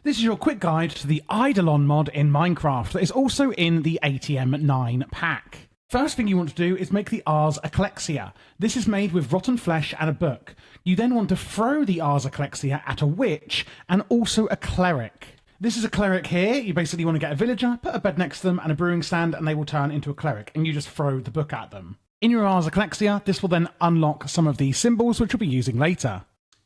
This is your quick guide to the Eidolon mod in Minecraft that is also in the ATM 9 pack. First thing you want to do is make the Ars Eclexia. This is made with rotten flesh and a book. You then want to throw the Ars Eclexia at a witch and also a cleric. This is a cleric here. You basically want to get a villager, put a bed next to them and a brewing stand, and they will turn into a cleric, and you just throw the book at them. In your Ars Eclexia, this will then unlock some of these symbols, which we'll be using later.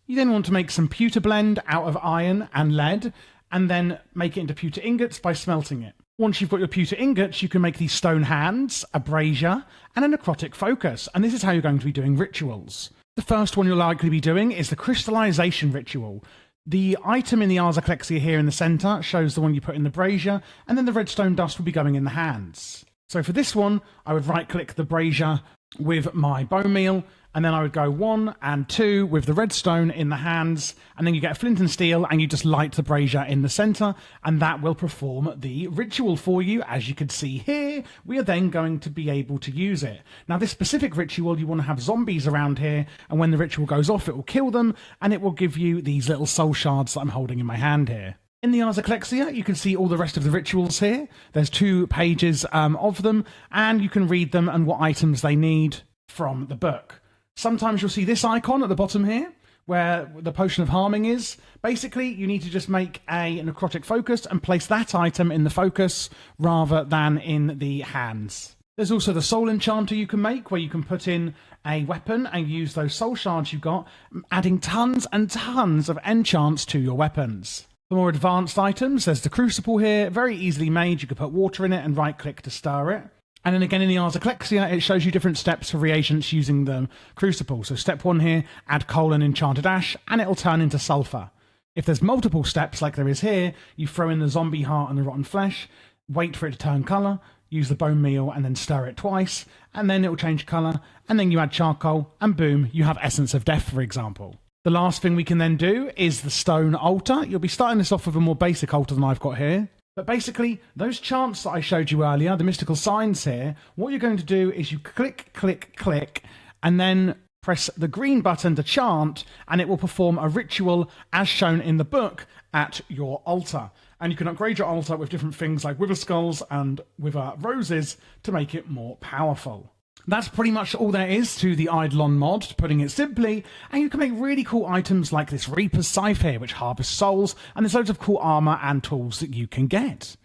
You then want to make some pewter blend out of iron and lead, and then make it into pewter ingots by smelting it. Once you've got your pewter ingots, you can make these stone hands, a brazier, and a necrotic focus, and this is how you're going to be doing rituals. The first one you'll likely be doing is the crystallization ritual. The item in the Ars Eclexia here in the centre shows the one you put in the brazier, and then the redstone dust will be going in the hands. So for this one, I would right-click the brazier with my bone meal, and then I would go 1 and 2 with the redstone in the hands, and then you get a flint and steel, and you just light the brazier in the centre, and that will perform the ritual for you. As you can see here, we are then going to be able to use it. Now, this specific ritual, you want to have zombies around here, and when the ritual goes off, it will kill them, and it will give you these little soul shards that I'm holding in my hand here. In the Ars Eclexia, you can see all the rest of the rituals here. There's 2 pages of them, and you can read them and what items they need from the book. Sometimes you'll see this icon at the bottom here, where the potion of harming is. Basically, you need to just make a necrotic focus and place that item in the focus rather than in the hands. There's also the soul enchanter you can make, where you can put in a weapon and use those soul shards you've got, adding tons and tons of enchants to your weapons. For more advanced items, there's the crucible here, very easily made. You can put water in it and right-click to stir it. And then again in the Ars Eclexia, it shows you different steps for reagents using the crucible. So step 1 here, add coal and enchanted ash, and it'll turn into sulfur. If there's multiple steps like there is here, you throw in the zombie heart and the rotten flesh, wait for it to turn colour, use the bone meal and then stir it twice, and then it will change colour, and then you add charcoal, and boom, you have essence of death, for example. The last thing we can then do is the stone altar. You'll be starting this off with a more basic altar than I've got here. But basically, those chants that I showed you earlier, the mystical signs here, what you're going to do is you click, click, click, and then press the green button to chant, and it will perform a ritual as shown in the book at your altar. And you can upgrade your altar with different things like wither skulls and wither roses to make it more powerful. That's pretty much all there is to the Eidolon mod, putting it simply, and you can make really cool items like this Reaper's Scythe here, which harvests souls, and there's loads of cool armour and tools that you can get.